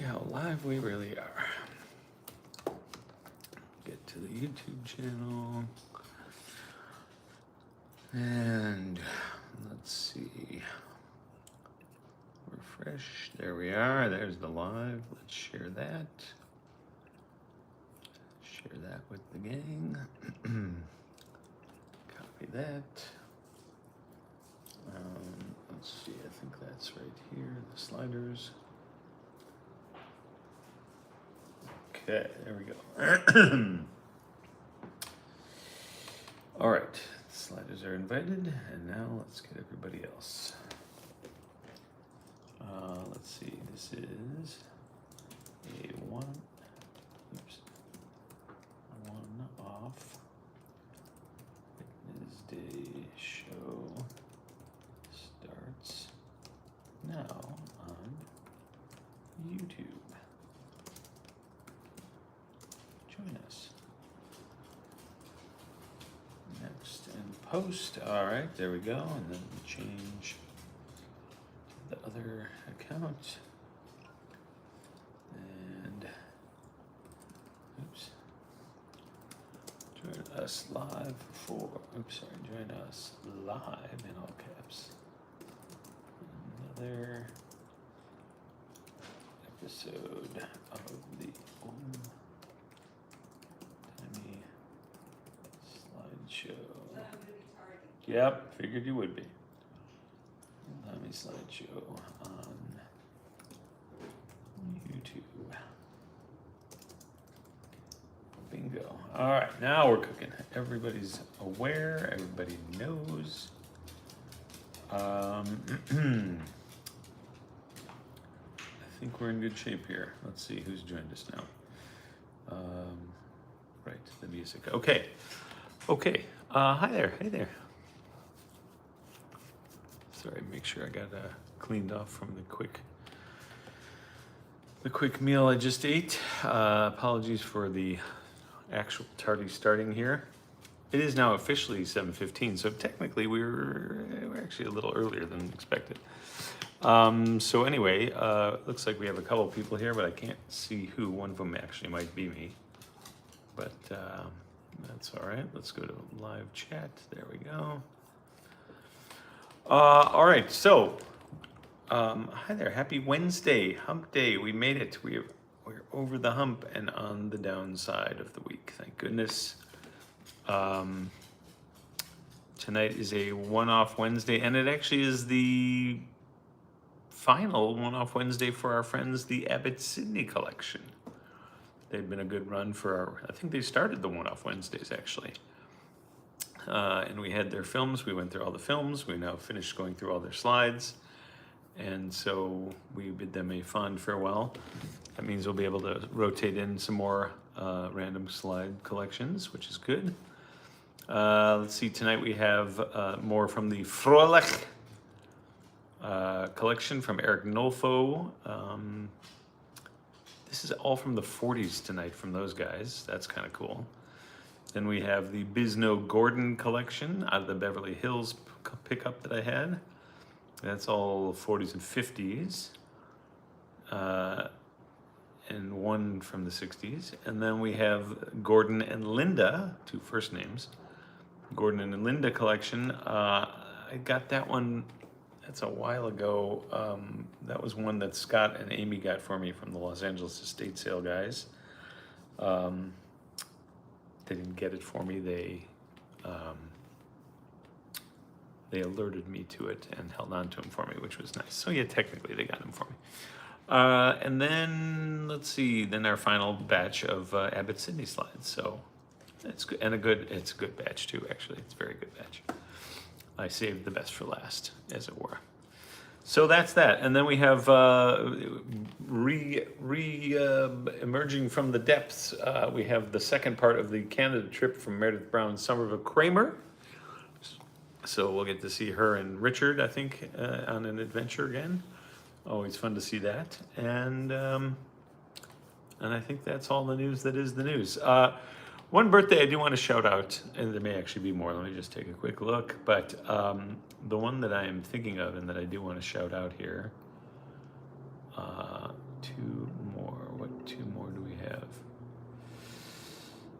how live we really are. Get to the YouTube channel. And let's see. Refresh. There we are. There's the live. Let's share that. Share that with the gang. Copy that. Let's see. I think that's right here. The sliders. Okay, there we go. All right, the sliders are invited, and now let's get everybody else. Let's see, this is a one off Wednesday show starts now on YouTube. Join us. Next and post. All right, there we go. And then we change the other account. And oops. Join us live for, join us live in all caps. Another episode of the Old-Timey Slideshow. Yep, figured you would be. Old-Timey Slideshow on YouTube. Bingo. All right, now we're cooking. Everybody's aware. Everybody knows. I think we're in good shape here. Let's see who's joined us now. Right, the music. Okay. Hi there. Hey there. Sorry, make sure I got cleaned off from the quick meal I just ate. Apologies for the actual tardy starting here. It is now officially 7:15, so technically we're actually a little earlier than expected. So anyway, looks like we have a couple people here, but I can't see who. One of them actually might be me, but that's all right. Let's go to live chat. There we go. All right, so hi there. Happy Wednesday, hump day. We made it. We're over the hump and on the downside of the week. Thank goodness. Tonight is a one-off Wednesday, and it actually is the final one-off Wednesday for our friends, the Abbott Sydney collection. They've been a good run for I think they started the one-off Wednesdays actually. And we had their films. We went through all the films. We now finished going through all their slides. And so we bid them a fond farewell. That means we'll be able to rotate in some more random slide collections, which is good. Let's see, tonight we have more from the Froelich collection from Eric Nolfo. This is all from the 40s tonight from those guys. That's kind of cool. Then we have the Bisno Gordon collection out of the Beverly Hills pickup that I had. That's all 40s and 50s. And one from the 60s. And then we have Gordon and Linda, two first names. Gordon and Linda collection. I got that one, that's a while ago. That was one that Scott and Amy got for me from the Los Angeles estate sale guys. They didn't get it for me. They alerted me to it and held on to them for me, which was nice. So yeah, technically they got them for me. And then let's see. Then our final batch of Abbott Sydney slides. So it's good, and it's a good batch too. Actually, it's a very good batch. I saved the best for last, as it were. So that's that. And then we have emerging from the depths. We have the second part of the Canada trip from Meredith Brown Somerville Kramer. So we'll get to see her and Richard, I think, on an adventure again. Always fun to see that. And I think that's all the news that is the news. One birthday I do want to shout out, and there may actually be more. Let me just take a quick look. But the one that I am thinking of and that I do want to shout out here, two more. two more do we have?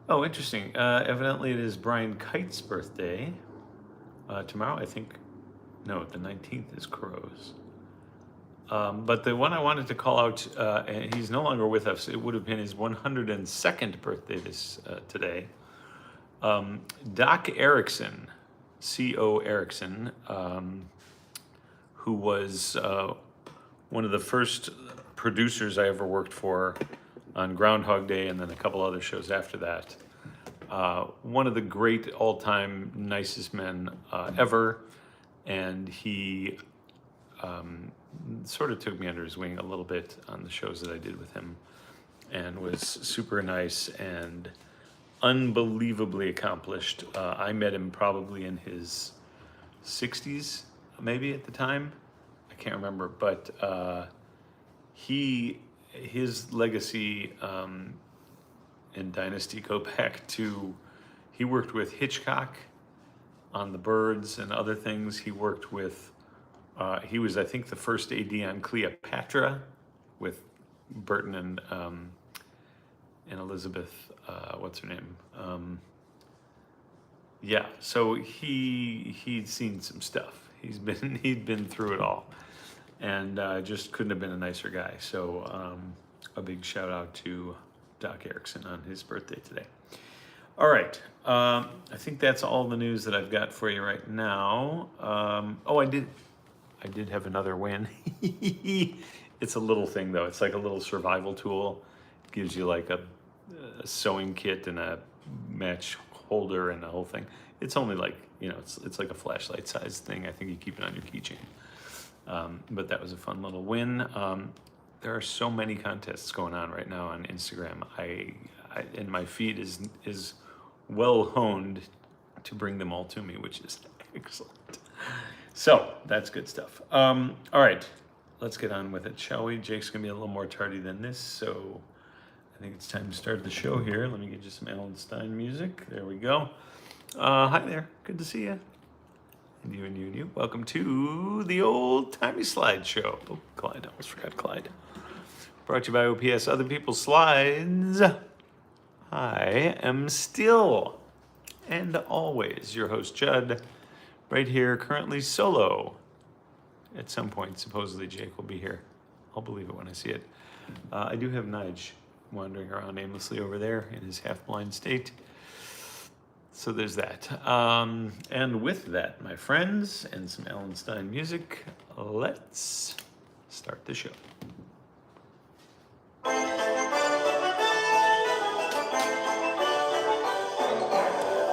Oh, interesting. Evidently, it is Brian Kite's birthday. Tomorrow, I think. No, the 19th is Crow's. But the one I wanted to call out, and he's no longer with us, it would have been his 102nd birthday today. Doc Erickson, C.O. Erickson, who was one of the first producers I ever worked for on Groundhog Day and then a couple other shows after that. One of the great all-time nicest men ever, and he sort of took me under his wing a little bit on the shows that I did with him, and was super nice and unbelievably accomplished. I met him probably in his 60s, maybe at the time. I can't remember, but his legacy and dynasty go back to, he worked with Hitchcock on The Birds and other things. He worked with, he was, I think, the first AD on Cleopatra with Burton and Elizabeth, what's her name? Yeah, so he'd seen some stuff. He'd been through it all, and just couldn't have been a nicer guy. So a big shout out to Doc Erickson on his birthday today. All right, I think that's all the news that I've got for you right now. Oh, I did have another win. It's a little thing though. It's like a little survival tool. It gives you like a sewing kit and a match holder and the whole thing. It's only like, you know, it's like a flashlight size thing. I think you keep it on your keychain. But that was a fun little win. There are so many contests going on right now on Instagram. And my feed is well honed to bring them all to me, which is excellent. So that's good stuff. All right, let's get on with it, shall we? Jake's gonna be a little more tardy than this, so I think it's time to start the show here. Let me get you some Alan Stein music. There we go. Hi there, good to see you. And you and you and you. Welcome to the Old-Timey Slideshow. Oh, Clyde, almost forgot Clyde. Brought to you by OPS Other People's Slides. I am still and always your host, Judd, right here, currently solo. At some point, supposedly Jake will be here. I'll believe it when I see it. I do have Nige wandering around aimlessly over there in his half-blind state. So there's that. And with that, my friends, and some Alan Stein music, let's start the show.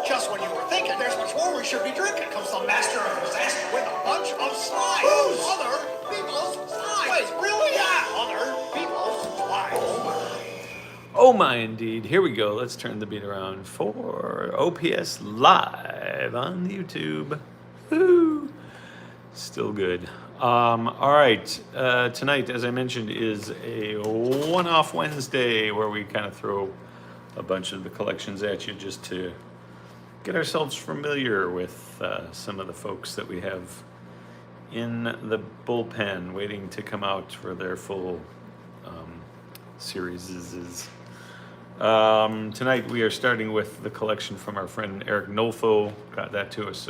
Just when you were thinking there's much more we should be drinking, comes the master of disaster with a bunch of slides. Who's? Other people's slides. Wait, really? Yeah, other people's slides. Oh my. Oh my, indeed. Here we go. Let's turn the beat around for OPS Live on YouTube. Woo! Still good. All right. Tonight, as I mentioned, is a one-off Wednesday where we kind of throw a bunch of the collections at you just to get ourselves familiar with some of the folks that we have in the bullpen waiting to come out for their full series. Tonight we are starting with the collection from our friend Eric Nolfo. Got that to us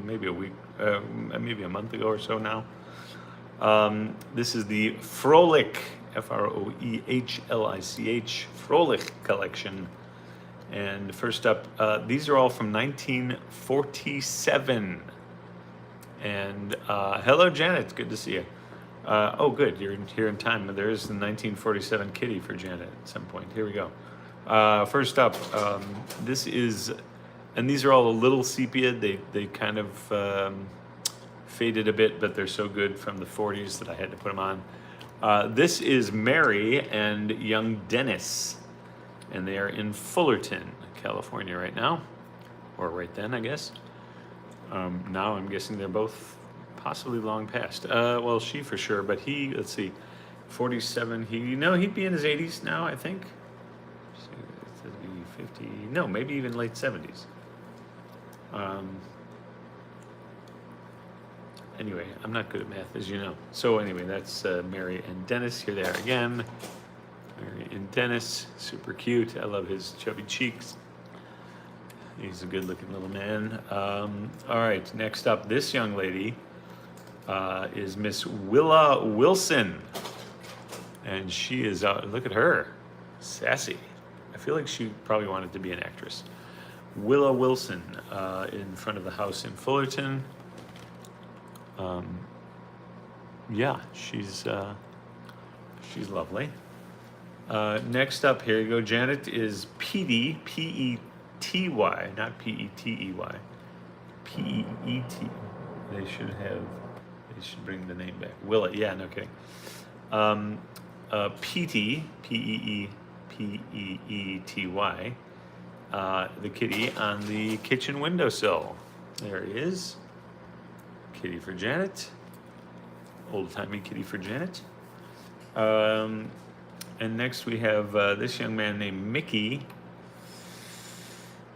maybe a month ago or so now. This is the Froelich, F-R-O-E-H-L-I-C-H, Froelich collection. And first up, these are all from 1947. And hello, Janet. Good to see you. Oh, good. You're here in time. There is the 1947 kitty for Janet at some point. Here we go. First up, this is, and these are all a little sepia. They kind of faded a bit, but they're so good from the 40s that I had to put them on. This is Mary and young Dennis. And they are in Fullerton, California right now, or right then, I guess. Now I'm guessing they're both possibly long past. Well, she for sure, but he, let's see, 47, he'd be in his 80s now, I think. 50, no, maybe even late 70s. Anyway, I'm not good at math, as you know. So anyway, that's Mary and Dennis. Here they are again. Mary and Dennis, super cute. I love his chubby cheeks. He's a good-looking little man. All right, next up, this young lady is Miss Willa Wilson, and she is look at her, sassy. I feel like she probably wanted to be an actress. Willa Wilson in front of the house in Fullerton. Yeah, she's lovely. Next up, here you go. Janet is Petey, P-E-T-Y, not P-E-T-E-Y. P-E-E-T. They should bring the name back. Willa, yeah, no kidding. Petey, P-E-E-P-E-E-T-Y, the kitty on the kitchen windowsill. There he is. Kitty for Janet. Old-timey kitty for Janet. And next we have this young man named Mickey.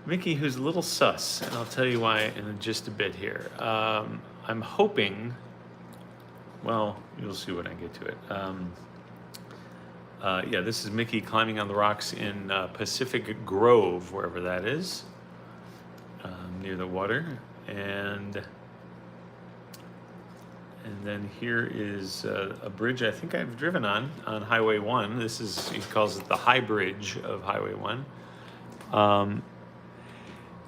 Mickey, who's a little sus, and I'll tell you why in just a bit here. I'm hoping, well, you'll see when I get to it. Yeah, this is Mickey climbing on the rocks in Pacific Grove, wherever that is, near the water. And then here is a bridge I think I've driven on Highway 1. This is, he calls it the High Bridge of Highway 1.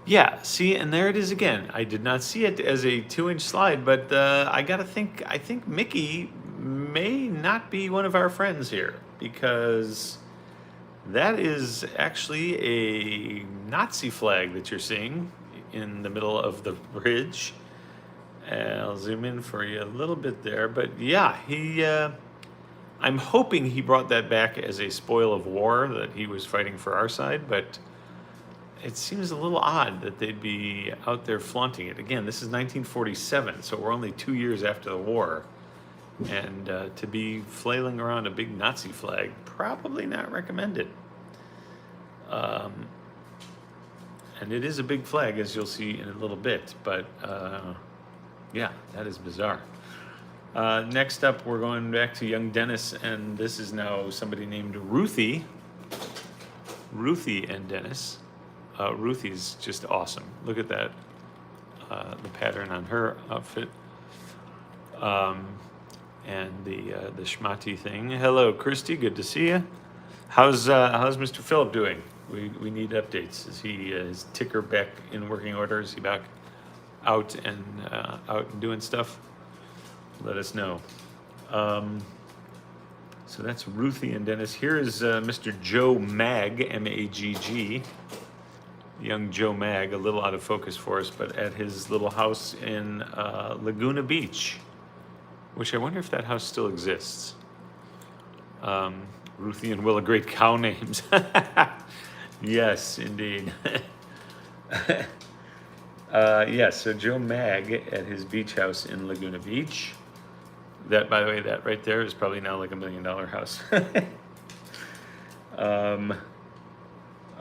Yeah, see, and there it is again. I did not see it as a 2-inch slide, but I think Mickey may not be one of our friends here, because that is actually a Nazi flag that you're seeing in the middle of the bridge. I'll zoom in for you a little bit there, but yeah, I'm hoping he brought that back as a spoil of war that he was fighting for our side, but it seems a little odd that they'd be out there flaunting it. Again, this is 1947, so we're only 2 years after the war, and to be flailing around a big Nazi flag, probably not recommended. And it is a big flag, as you'll see in a little bit, but yeah, that is bizarre. Next up, we're going back to young Dennis, and this is now somebody named Ruthie. Ruthie and Dennis. Ruthie's just awesome. Look at that, the pattern on her outfit, and the schmati thing. Hello, Christy. Good to see you. How's Mr. Phillip doing? We need updates. Is his ticker back in working order? Is he back out and doing stuff? Let us know. So that's Ruthie and Dennis. Here is Mr. Joe Mag, M-A-G-G. Young Joe Mag, a little out of focus for us, but at his little house in Laguna Beach, which I wonder if that house still exists. Ruthie and Willa, great cow names. Yes, indeed. Yes, so Joe Mag at his beach house in Laguna Beach. That, by the way, that right there is probably now like $1 million house.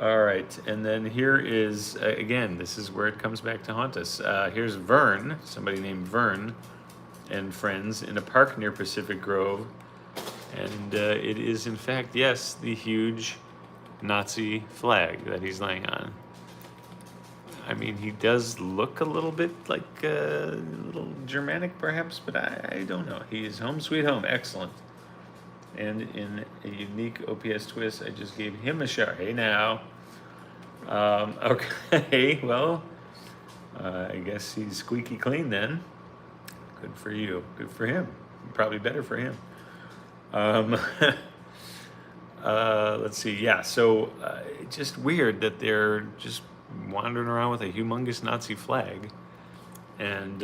All right, and then here is, again, this is where it comes back to haunt us. Here's Vern, somebody named Vern and friends in a park near Pacific Grove. And it is, in fact, yes, the huge Nazi flag that he's laying on. I mean, he does look a little bit like a little Germanic, perhaps, but I don't know. He is home sweet home, excellent. And in a unique OPS twist, I just gave him a shout. Hey now. Okay, well, I guess he's squeaky clean then. Good for you. Good for him. Probably better for him. Let's see. Yeah, so it's just weird that they're just wandering around with a humongous Nazi flag, and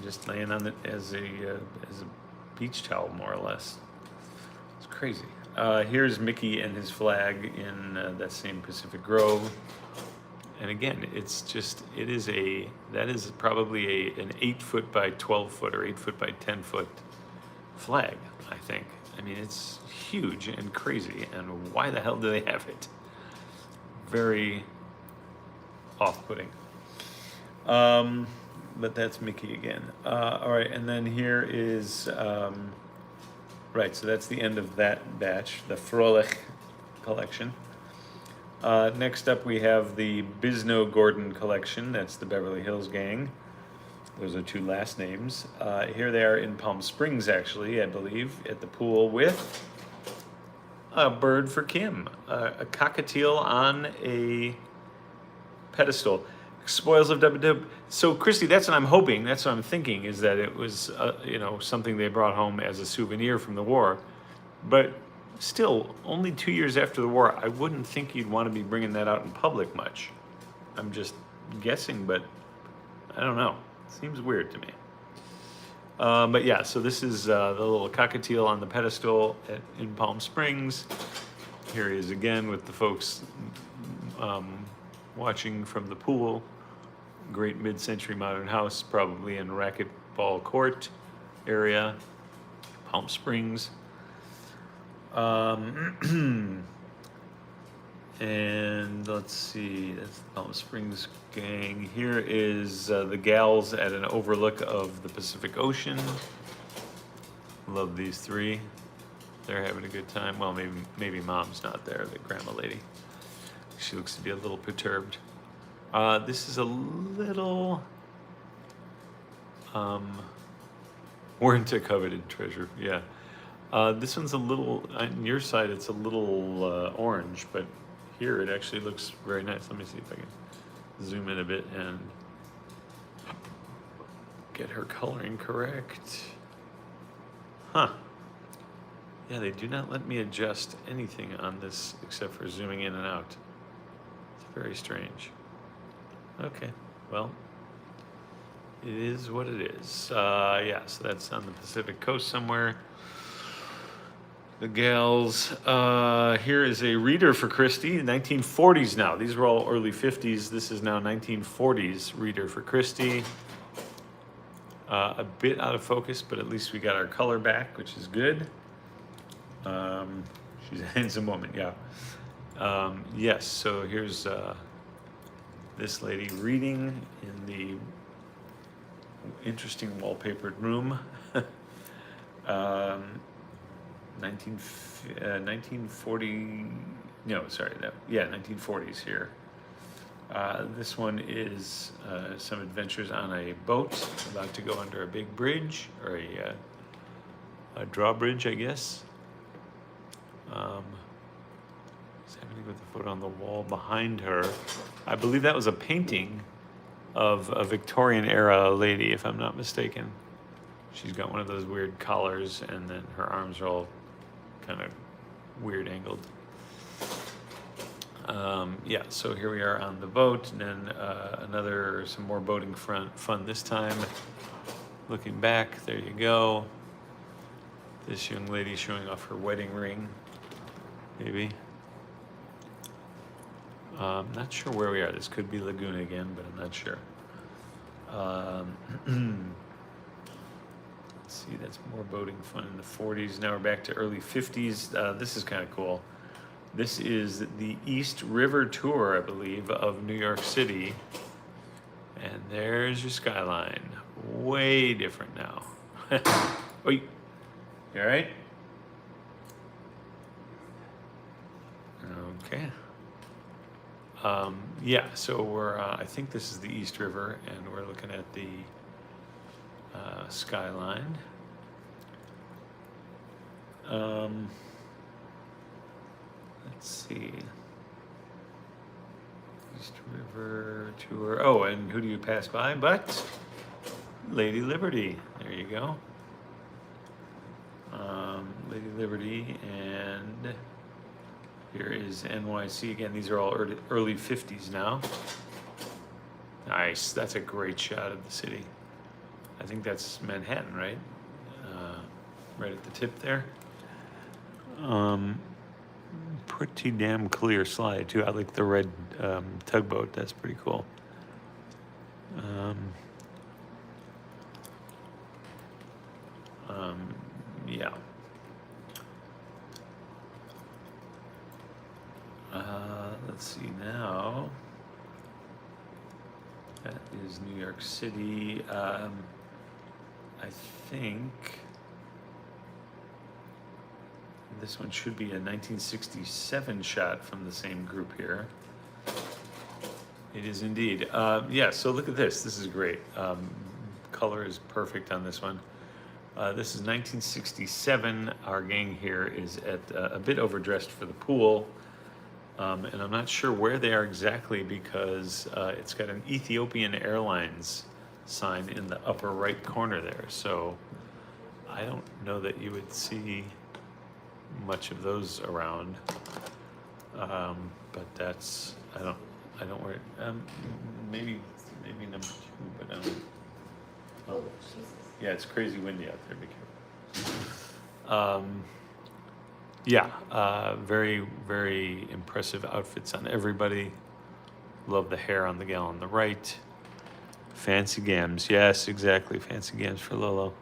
just laying on it as a beach towel, more or less. It's crazy. Here's Mickey and his flag in that same Pacific Grove, and again, that is probably an 8-foot by 12-foot or 8-foot by 10-foot flag, I think. I mean, it's huge and crazy, and why the hell do they have it? Very off-putting. But that's Mickey again. All right, and then here is Right, so that's the end of that batch, the Froelich collection. Next up, we have the Bisno Gordon collection. That's the Beverly Hills Gang. Those are two last names. Here they are in Palm Springs, actually, I believe, at the pool with a bird for Kim, a cockatiel on a pedestal. Spoils of WW. So, Christy, that's what I'm hoping. That's what I'm thinking is that it was, something they brought home as a souvenir from the war. But still, only 2 years after the war, I wouldn't think you'd want to be bringing that out in public much. I'm just guessing, but I don't know. Seems weird to me. But yeah, so this is the little cockatiel on the pedestal in Palm Springs. Here he is again with the folks watching from the pool. Great mid-century modern house, probably in Racquetball Court area, Palm Springs. And let's see, that's the Palm Springs gang. Here is the gals at an overlook of the Pacific Ocean. Love these three. They're having a good time. Well, maybe mom's not there, the grandma lady. She looks to be a little perturbed. This is a little, weren't a coveted treasure, yeah. This one's a little, on your side it's a little orange, but here it actually looks very nice. Let me see if I can zoom in a bit and get her coloring correct. Huh. Yeah, they do not let me adjust anything on this except for zooming in and out. It's very strange. Okay, well, it is what it is. Yeah, so that's on the Pacific coast somewhere. The gals. Here is a reader for Christy, 1940s now. These were all early 50s. This is now 1940s reader for Christy. A bit out of focus, but at least we got our color back, which is good. She's a handsome woman, yeah. Yes, so here's this lady reading in the interesting wallpapered room. 1940, no, sorry, yeah, 1940s here. This one is some adventures on a boat about to go under a big bridge, or a drawbridge, I guess. What's happening with the photo on the wall behind her? I believe that was a painting of a Victorian era lady, if I'm not mistaken. She's got one of those weird collars, and then her arms are all kind of weird angled. Yeah, so here we are on the boat, and then some more boating fun this time. Looking back, there you go. This young lady showing off her wedding ring, maybe. Not sure where we are. This could be Laguna again, but I'm not sure. Let's see, that's more boating fun in the 40s. Now we're back to early 50s. This is kind of cool. This is the East River Tour, I believe, of New York City. And there's your skyline. Way different now. Wait, you all right? Okay. Yeah, so we're, I think this is the East River, and we're looking at the skyline. Let's see. East River Tour. Oh, and who do you pass by but Lady Liberty? There you go. Lady Liberty, and here is NYC again. These are all early 50s now. Nice. That's a great shot of the city. I think that's Manhattan, right? Right at the tip there. Pretty damn clear slide too. I like the red tugboat. That's pretty cool. Yeah. Let's see now. That is New York City. I think This one should be a 1967 shot from the same group here. It is indeed. Yeah, so look at this. This is great. Color is perfect on this one. This is 1967. Our gang here is at a bit overdressed for the pool. And I'm not sure where they are exactly because it's got an Ethiopian Airlines sign in the upper right corner there. So I don't know that you would see much of those around. But that's, I don't worry. Maybe number 2, but oh, yeah, it's crazy windy out there. Be careful. Yeah, very, very impressive outfits on everybody. Love the hair on the gal on the right. Fancy gams, yes, exactly. Fancy gams for Lolo.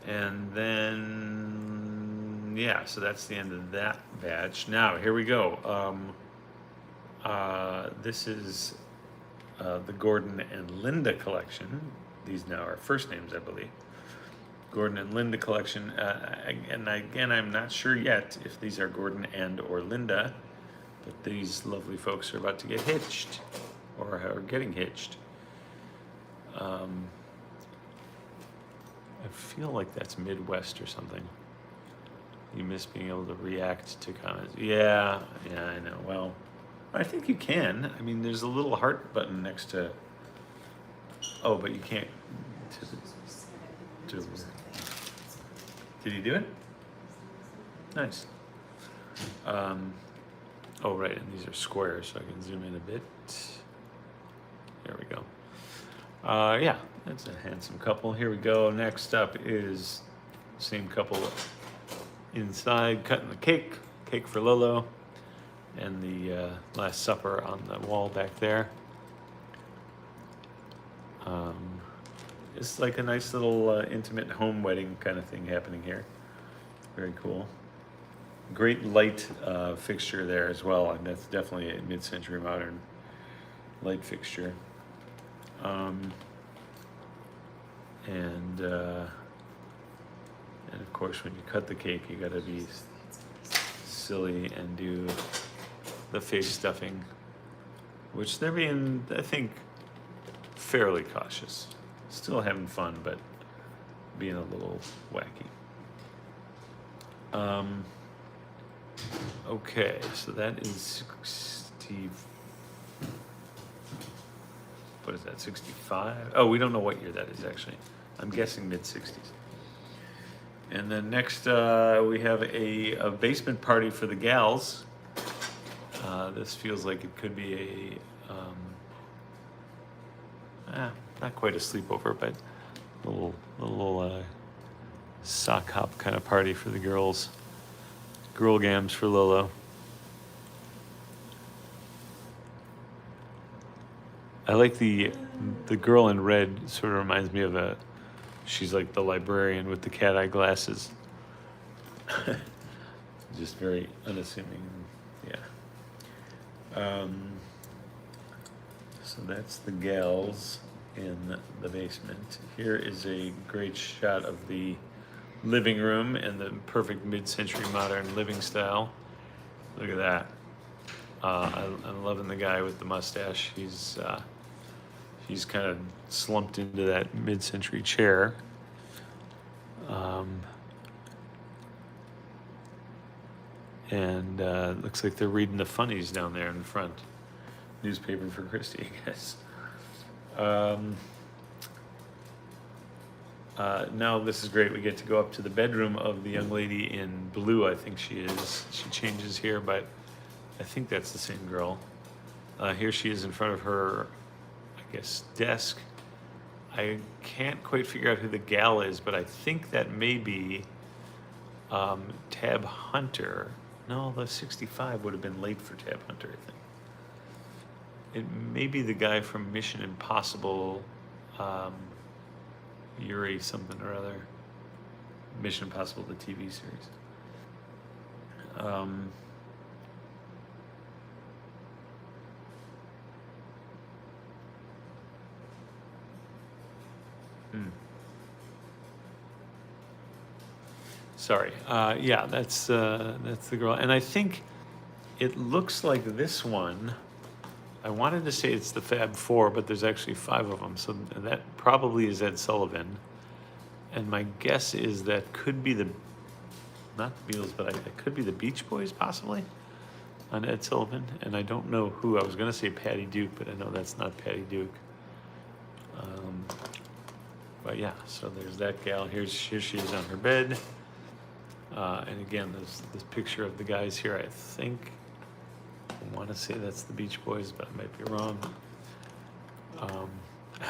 And then, yeah, so that's the end of that batch. Now, here we go. This is the Gordon and Linda collection. These now are first names, I believe. Gordon and Linda collection. And again, I'm not sure yet if these are Gordon and or Linda, but these lovely folks are about to get hitched or are getting hitched. I feel like that's Midwest or something. You miss being able to react to comments. Yeah, I know. Well, I think you can. I mean, there's a little heart button next to. Oh, but you can't. Did he do it? Nice. Oh, right, and these are squares, so I can zoom in a bit. There we go. Yeah, that's a handsome couple. Here we go. Next up is same couple inside, cutting the cake for Lolo, and the Last Supper on the wall back there. It's like a nice little intimate home wedding kind of thing happening here. Very cool. Great light fixture there as well, and that's definitely a mid-century modern light fixture. And of course, when you cut the cake, you gotta be silly and do the face stuffing, which they're being, I think, fairly cautious. Still having fun, but being a little wacky. Okay, so that is 60. What is that, 65? Oh, we don't know what year that is, actually. I'm guessing mid-60s. And then next, we have a basement party for the gals. This feels like it could be not quite a sleepover, but a little sock hop kind of party for the girls. Girl gams for Lolo. I like the girl in red. Sort of reminds me of she's like the librarian with the cat eye glasses. Just very unassuming. Yeah. So that's the gals in the basement. Here is a great shot of the living room and the perfect mid-century modern living style. Look at that. I'm loving the guy with the mustache. He's kind of slumped into that mid-century chair. And looks like they're reading the funnies down there in the front. Newspaper for Christy, I guess. Now this is great. We get to go up to the bedroom of the young lady in blue, I think she is. She changes here, but I think that's the same girl. Here she is in front of her, I guess, desk. I can't quite figure out who the gal is, but I think that may be Tab Hunter. No, the 65 would have been late for Tab Hunter, I think. It may be the guy from Mission Impossible, Yuri something or other. Mission Impossible, the TV series. Sorry. Yeah, that's the girl. And I think it looks like this one. I wanted to say it's the Fab Four, but there's actually 5 of them. So that probably is Ed Sullivan. And my guess is that could be not the Beatles, but it could be the Beach Boys possibly on Ed Sullivan. And I don't know who. I was going to say Patty Duke, but I know that's not Patty Duke. But yeah, so there's that gal. Here she is on her bed. And again, there's this picture of the guys here. I think, I want to say that's the Beach Boys, but I might be wrong.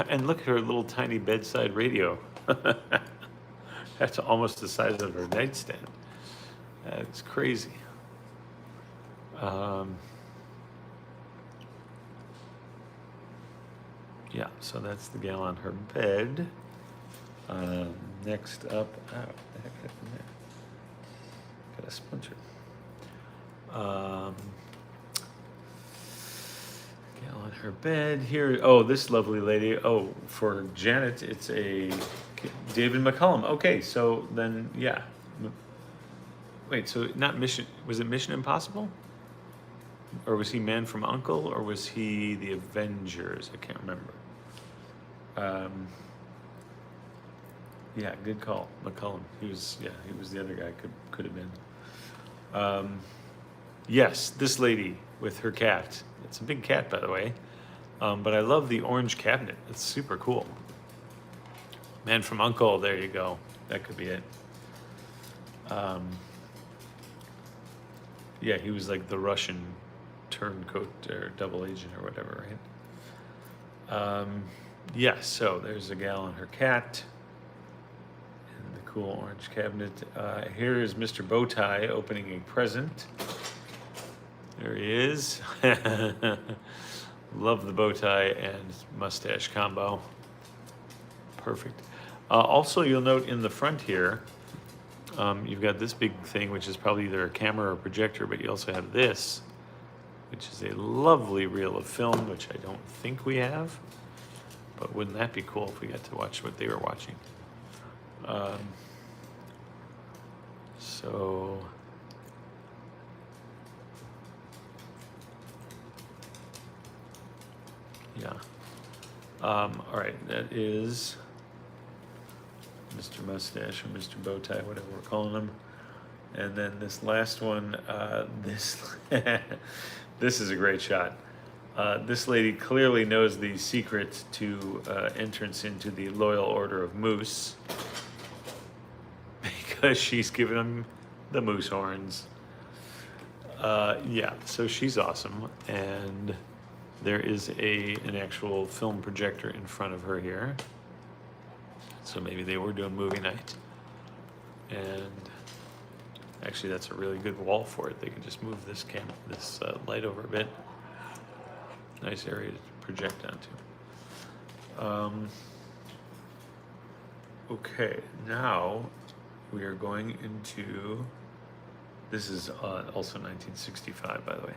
And look at her little tiny bedside radio. That's almost the size of her nightstand. That's crazy. Yeah, so that's the gal on her bed. Next up, what the heck happened there? Got a splinter. Gal on her bed here. Oh, this lovely lady. Oh, for Janet, it's a David McCullum. Okay, so then, yeah. Wait, so not Mission, was it Mission Impossible? Or was he Man from U.N.C.L.E., or was he the Avengers? I can't remember. Yeah, good call, McCullum. He was the other guy. Could have been. Yes, this lady with her cat. It's a big cat, by the way. But I love the orange cabinet. It's super cool. Man from U.N.C.L.E., there you go. That could be it. Yeah, he was like the Russian turncoat or double agent or whatever, right? Yeah, so there's a gal and her cat in the cool orange cabinet. Here is Mr. Bowtie opening a present. There he is. Love the bow tie and mustache combo. Perfect. Also, you'll note in the front here, you've got this big thing, which is probably either a camera or a projector, but you also have this, which is a lovely reel of film, which I don't think we have. But wouldn't that be cool if we got to watch what they were watching? So... yeah. All right, that is Mr. Mustache or Mr. Bowtie, whatever we're calling him. And then this last one, this is a great shot. This lady clearly knows the secret to entrance into the Loyal Order of Moose, because she's given him the moose horns. Yeah, so she's awesome. And there is an actual film projector in front of her here. So maybe they were doing movie night. And actually that's a really good wall for it. They can just move this light over a bit. Nice area to project onto. Okay, now we are going into, this is also 1965, by the way.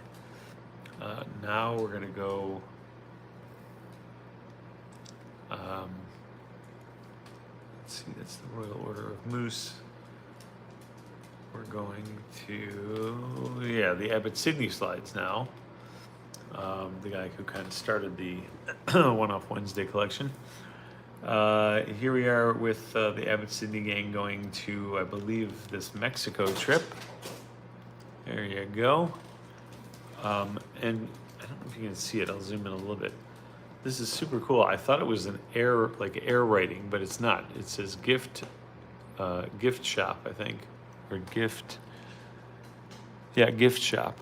Now we're gonna go, let's see, that's the Royal Order of Moose. We're going to, yeah, the Abbott Sidney slides now. The guy who kind of started the One-Off Wednesday collection. Here we are with the Abbott Sidney gang going to, I believe, this Mexico trip. There you go. And I don't know if you can see it. I'll zoom in a little bit. This is super cool. I thought it was an air writing, but it's not. It says gift shop, I think, or gift shop.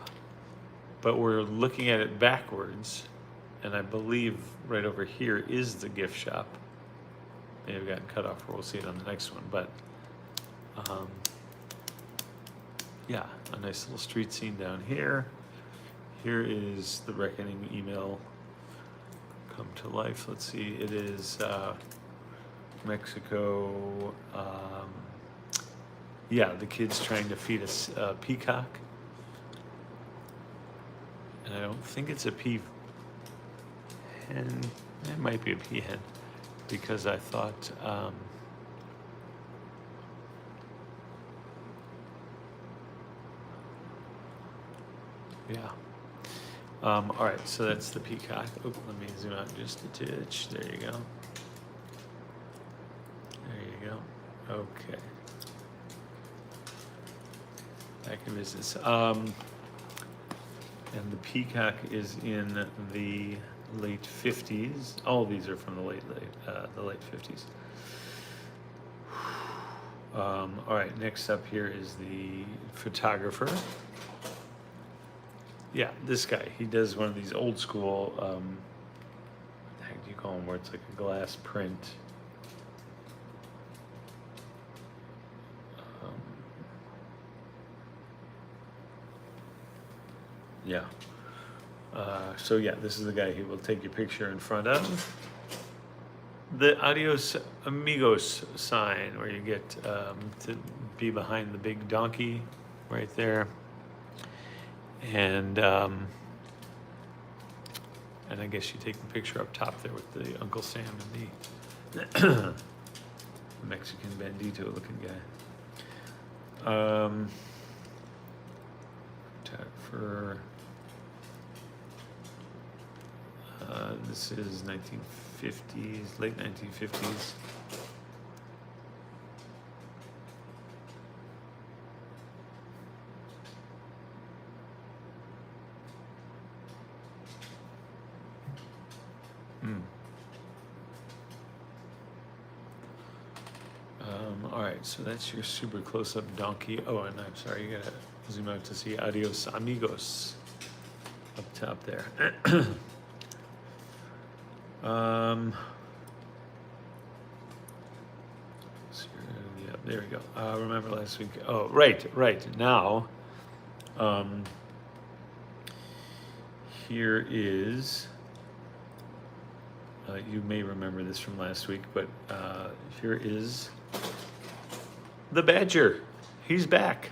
But we're looking at it backwards, and I believe right over here is the gift shop. May have gotten cut off, or we'll see it on the next one. But yeah, a nice little street scene down here. Here is the Reckoning email come to life. Let's see, it is Mexico. Yeah, the kid's trying to feed a peacock. And I don't think it's a peahen. It might be a peahen, because I thought, Yeah. All right, so that's the peacock. Oh, let me zoom out just a titch. There you go. There you go. Okay. Back in business. And the peacock is in the late 50s. All of these are from the late 50s. All right, next up here is the photographer. Yeah, this guy. He does one of these old school, what the heck do you call them, where it's like a glass print. Yeah. So yeah, this is the guy who will take your picture in front of the Adios Amigos sign, where you get to be behind the big donkey right there, and I guess you take the picture up top there with the Uncle Sam and the Mexican bandito looking guy. For this is 1950s, late 1950s. All right, so that's your super close-up donkey. Oh, and I'm sorry, you gotta zoom out to see Adios Amigos up top there. So, yeah, there we go. Remember last week? Oh, right. Now, here is. You may remember this from last week, but here is the Badger. He's back,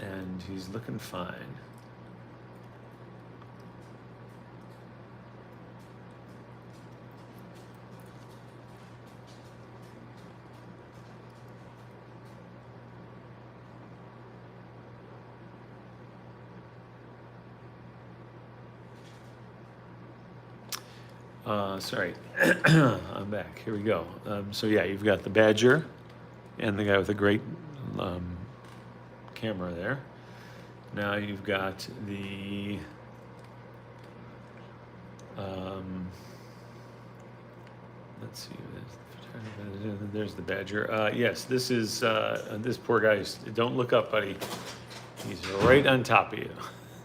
and he's looking fine. Sorry, I'm back. Here we go. So yeah, you've got the Badger and the guy with the great camera there. Now you've got the let's see. There's the Badger. Yes, this is this poor guy. Don't look up, buddy. He's right on top of you.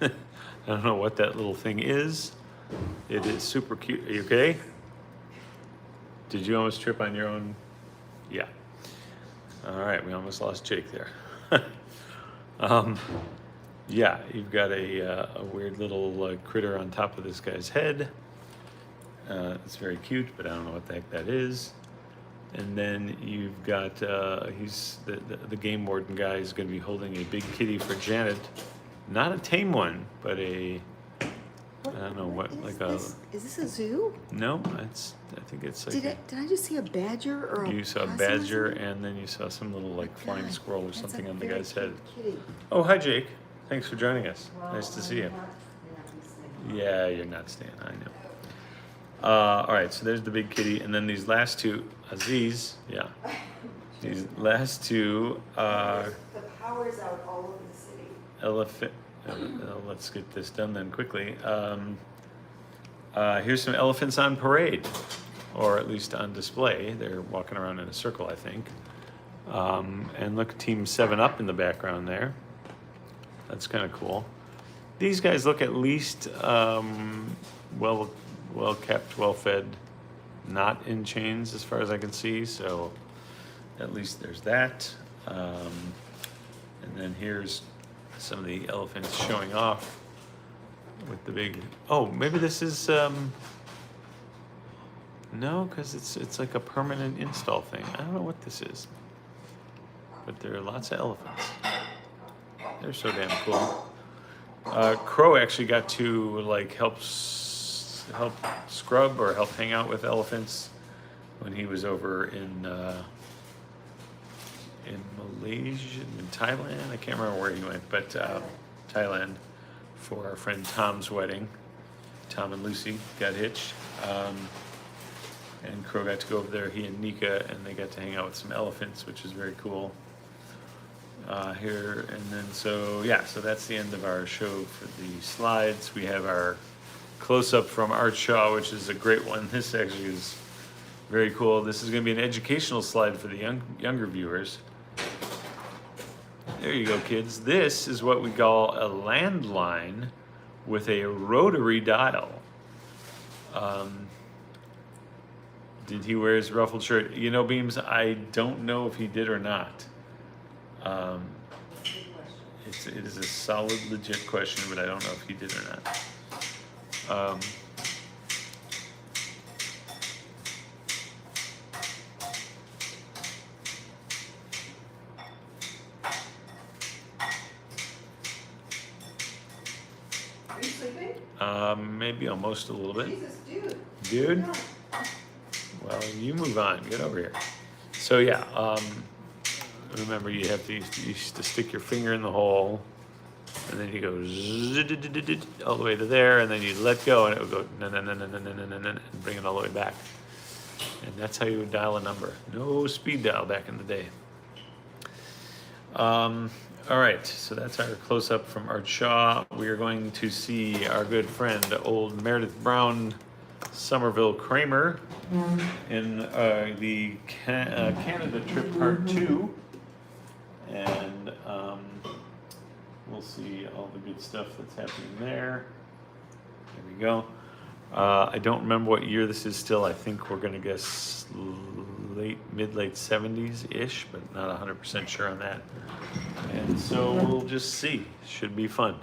I don't know what that little thing is. It is super cute. Are you okay? Did you almost trip on your own? Yeah. All right, we almost lost Jake there. Yeah, you've got a weird little critter on top of this guy's head. It's very cute, but I don't know what the heck that is. And then you've got he's the game warden guy is going to be holding a big kitty for Janet, not a tame one, but a I don't know what like Is this a zoo? no, I think it's like Did I just see a badger or a you saw a possum or badger something? and then you saw some little like flying God, squirrel or that's a something on the very guy's head. cute kitty. Oh, hi Jake. Thanks for joining us. Nice to see you. Well, Yeah, you're not staying. I know. All right, so there's the big kitty, and then these last two, Aziz, yeah. These last two are the power's out all over the city. elephant. Let's get this done then quickly. Here's some elephants on parade, or at least on display. They're walking around in a circle, I think. And look, Team 7 Up in the background there. That's kind of cool. These guys look at least well kept, well fed, not in chains as far as I can see. So at least there's that. And then here's some of the elephants showing off with the big. Oh, maybe this is no, because it's like a permanent install thing. I don't know what this is, but there are lots of elephants. They're so damn cool. Crow actually got to like help scrub or help hang out with elephants when he was over in Malaysia, in Thailand. I can't remember where he went, but Thailand. for our friend Tom's wedding. Tom and Lucy got hitched. And Crow got to go over there, he and Nika, and they got to hang out with some elephants, which is very cool. Here, and then so that's the end of our show for the slides. We have our close-up from Art Shaw, which is a great one. This actually is very cool. This is going to be an educational slide for the younger viewers. There you go, kids. This is what we call a landline with a rotary dial. Did he wear his ruffled shirt? You know, Beams, I don't know if he did or not. It is a solid, legit question, but I don't know if he did or not. Are you sleeping? Maybe almost a little bit. Jesus, dude. Dude? No. Well, you move on. Get over here. So yeah, remember you have to you used to stick your finger in the hole, and then you go zzz, all the way to there, and then you let go, and it would go and bring it all the way back. And that's how you would dial a number. No speed dial back in the day. All right, so that's our close-up from Art Shaw. We are going to see our good friend, old Meredith Brown, Somerville Kramer, in the Canada trip part 2. And we'll see all the good stuff that's happening there. There we go. I don't remember what year this is still. I think we're going to guess mid-late 70s-ish, but not 100% sure on that. And so we'll just see. Should be fun.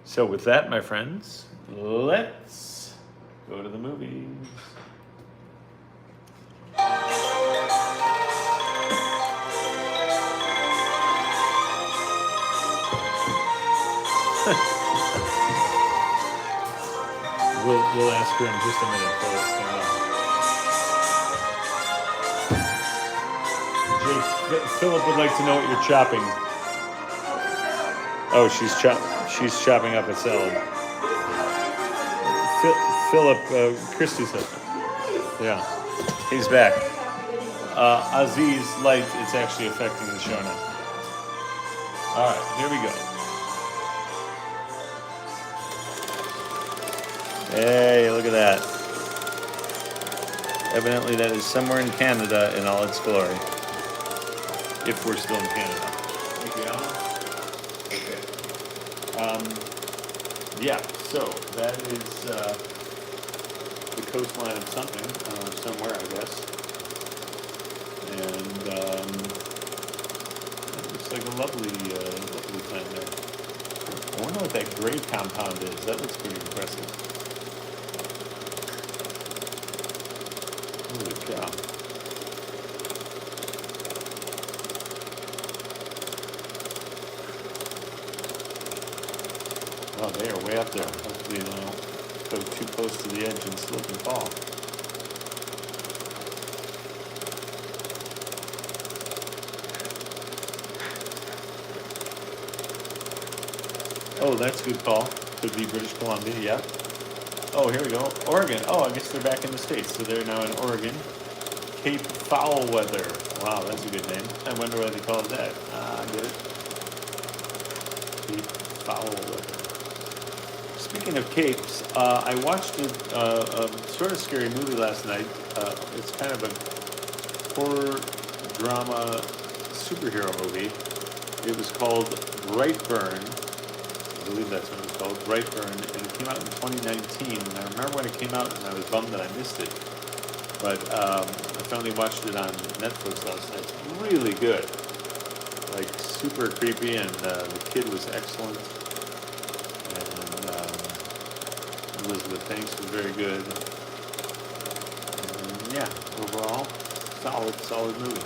So with that, my friends, let's go to the movies. We'll ask her in just a minute, folks. Jake, Philip would like to know what you're chopping. Oh, she's chopping up a salad. Philip, Christy's husband. Yeah, he's back. Aziz light, it's actually affecting the show now. All right, here we go. Hey, look at that. Evidently that is somewhere in Canada in all its glory. If we're still in Canada. Thank you, Alan. Okay. Yeah, so that is the coastline of something, somewhere, I guess. And it looks like a lovely time there. I wonder what that gray compound is. That looks pretty impressive. Holy cow. Oh, they are way up there. Hopefully they don't go too close to the edge and slip and fall. Oh, that's a good call. Could be British Columbia, yeah. Oh, here we go. Oregon. Oh, I guess they're back in the States. So they're now in Oregon. Cape Foulweather. Wow, that's a good name. I wonder why they call it that. I get it. Cape Foulweather. Speaking of capes, I watched a sort of scary movie last night. It's kind of a horror drama superhero movie. It was called Brightburn. I believe that's what it was called, Brightburn, and it came out in 2019. And I remember when it came out, and I was bummed that I missed it. But I finally watched it on Netflix last night. It's really good, like super creepy, and the kid was excellent. Elizabeth Banks was very good. And yeah, overall, solid movie.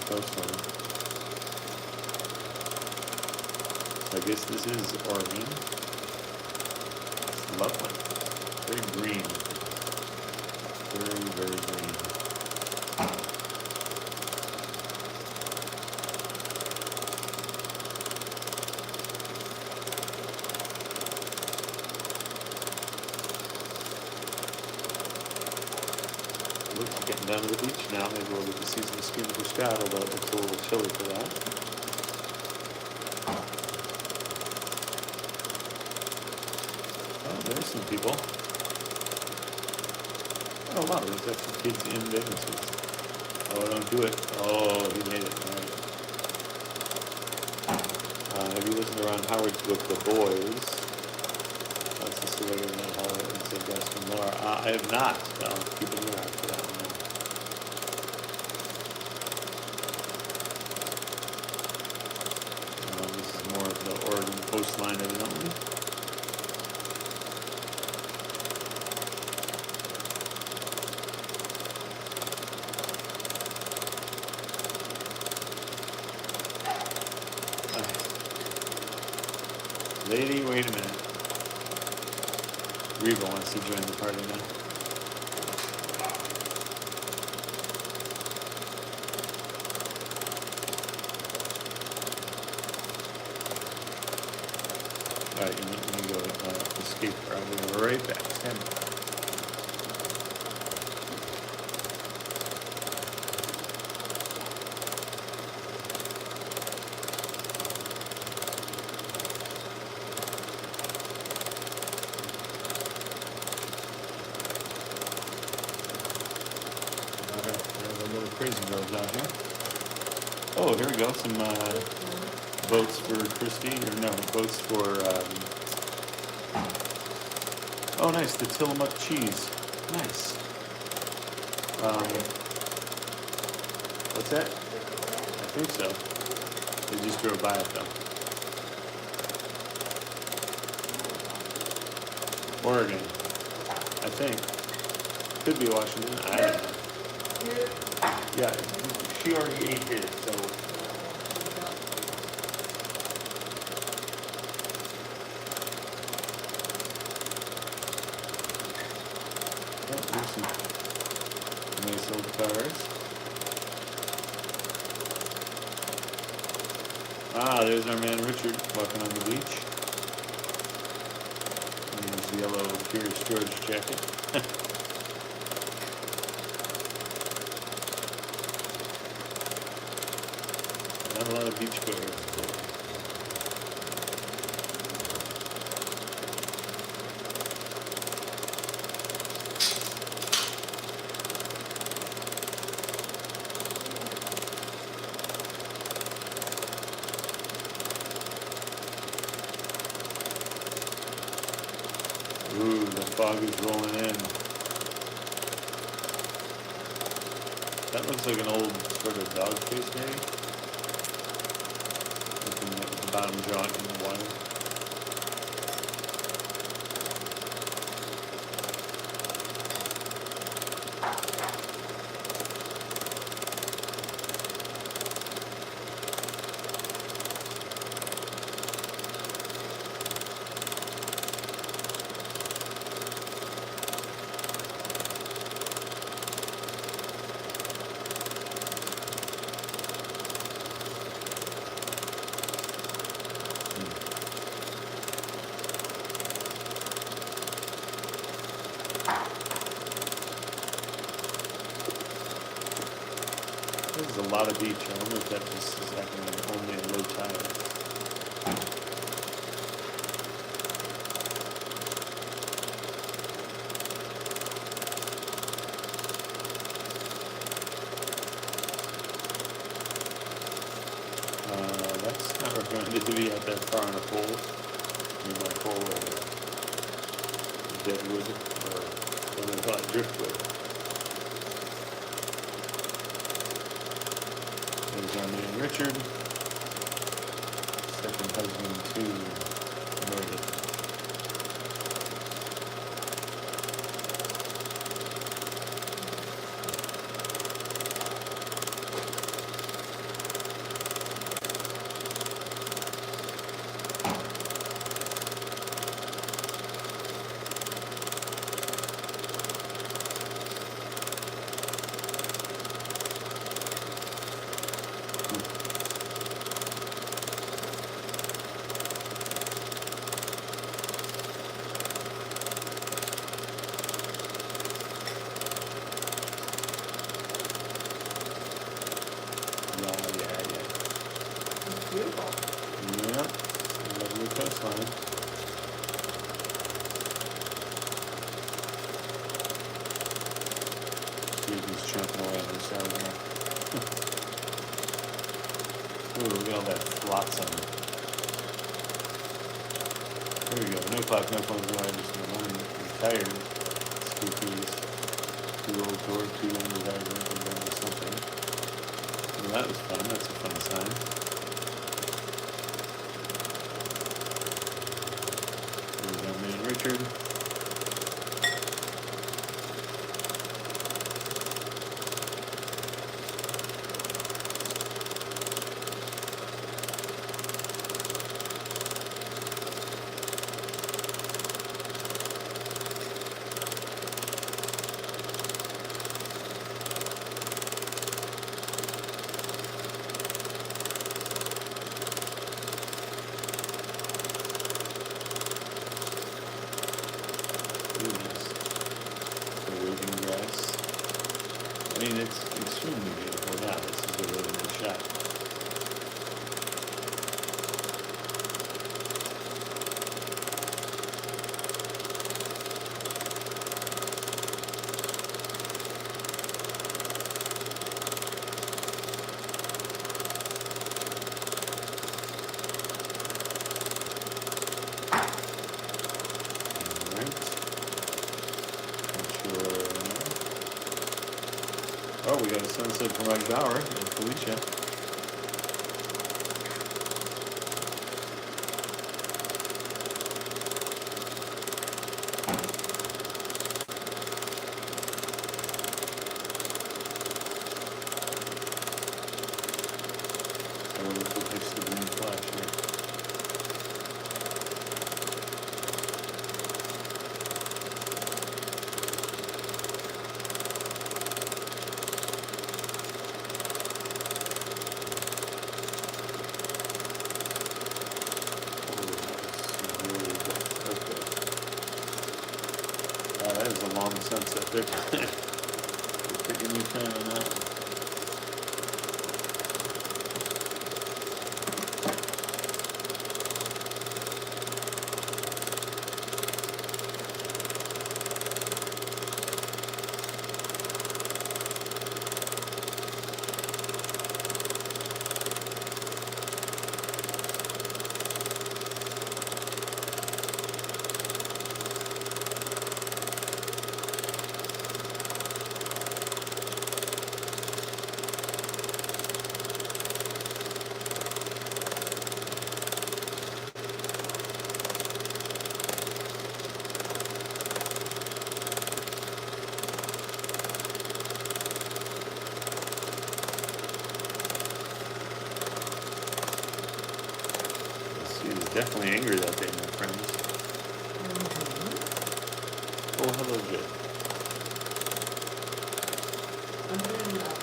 coastline. I guess this is Oregon. It's lovely. Very green. Very, very green. Looks like getting down to the beach now. Maybe we'll get to see some skin for Scott, although it looks a little chilly for that. Oh, there's some people. Oh wow, there's actually kids in businesses. Oh, don't do it. Oh, he made it. All right. Have you listened around Howard's book, The Boys? That's the celebrity that Howard and said that's from Laura. I have not. I'll keep an ear out for that one. This is more of the Oregon coastline, evidently. Lady, wait a minute. Reba wants to join the party now. Alright, you need to go escape her. I'm going to be right back. Stand by. Crazy girls out here. Oh, here we go. Some boats for Christy, or no, boats for. Oh, nice. The Tillamook cheese. Nice. What's that? I think so. They just drove by it though. Oregon, I think. Could be Washington. I don't know. Yeah, she already ate his, so. Oh, there's some nice old cars. Ah, there's our man Richard walking on the beach. In his yellow Curious George jacket. Not a lot of beach goers. Ooh, the fog is rolling in. That looks like an old sort of dog face, maybe. The bottom jaw in the water. This is a lot of beach. I wonder if that just is happening only at low tide. That's not recommended to be out that far on a pole. I mean, like pole or deadwood or what do they call it, driftwood. There's our man Richard, second husband to Meredith. just chomping away on the salad here. Ooh, look at all that flotsam. There we go. No clock, no phone, no Anderson. I'm tired. Spookies. Too old door, too young to die, drinking down to something. Well, that was fun. That's a fun sign. There's our man Richard. The waving grass. I mean, it's extremely beautiful now. This is a really nice shot. Oh, we got a sunset from Mike Bauer and Felicia. I wonder if we'll fix the green flash here. That is a long sunset. They're taking your time on that one. He was definitely angry that day, my friends. Oh, hello, Jay. I'm doing that.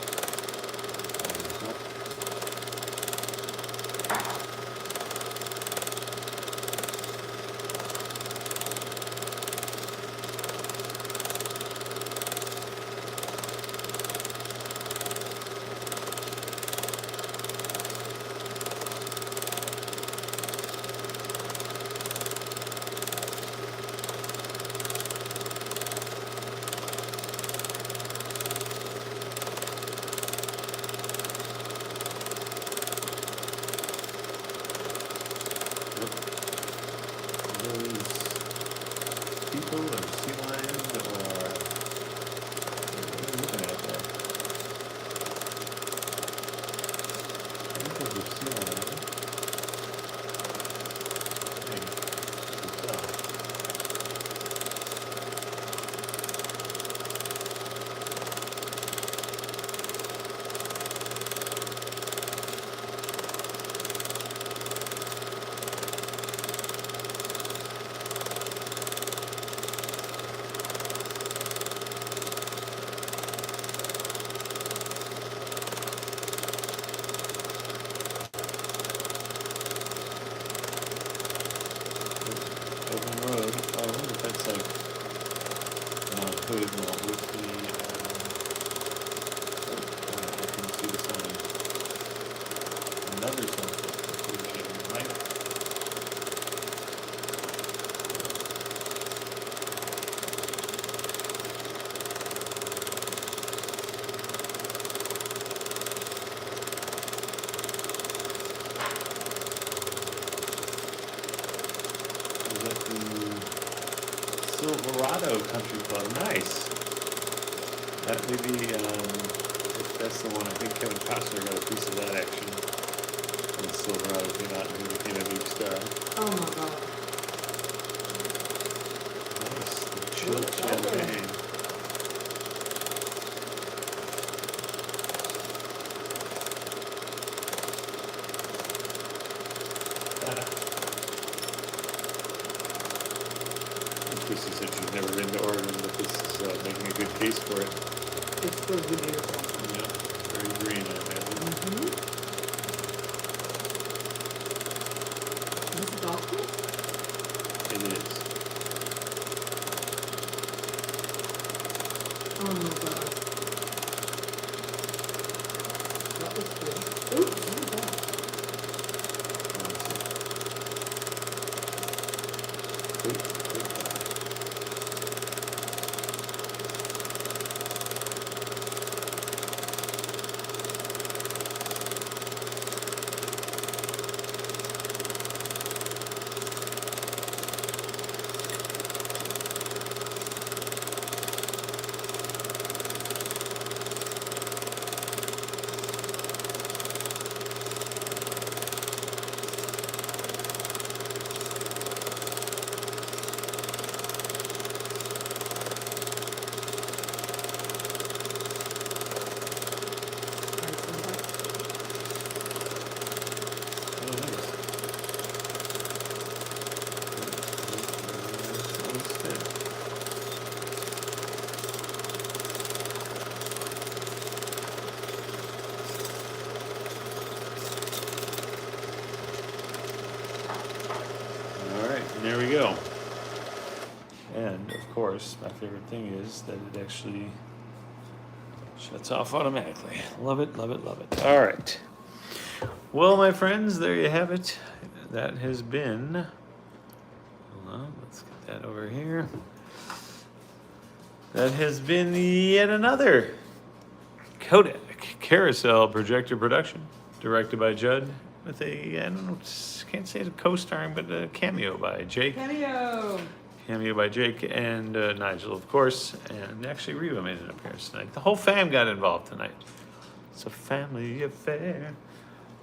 Silverado Country Club. Nice. That maybe, if that's the one, I think Kevin Costner got a piece of that action. And Silverado came out and he became a big star. Oh my god. Nice. Chilled champagne. Chrissy said she's never been to Oregon, but this is making a good case for it. It's supposed to be beautiful. Yeah, very green, I imagine. Mm-hmm. Is this a golf course? It is. Oh my god. That was good. Ooh, what is that? There we go. And of course, my favorite thing is that it actually shuts off automatically. Love it, love it, love it. All right. Well, my friends, there you have it. That has been, hold on, let's get that over here. That has been yet another Kodak Carousel projector production, directed by Judd, with a, I don't know, can't say it's a co-starring, but a cameo by Jake. Cameo by Jake and Nigel, of course, and actually Reba made an appearance tonight. The whole fam got involved tonight. It's a family affair.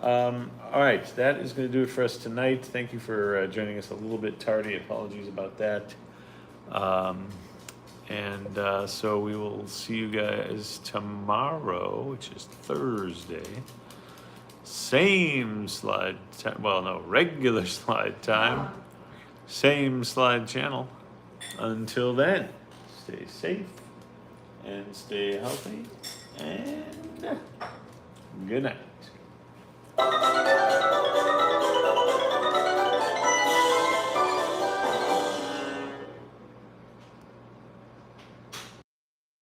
All right, that is going to do it for us tonight. Thank you for joining us a little bit tardy. Apologies about that. So we will see you guys tomorrow, which is Thursday. Same slide time, well, no, regular slide time. Same slide channel. Until then, stay safe and stay healthy, and good night.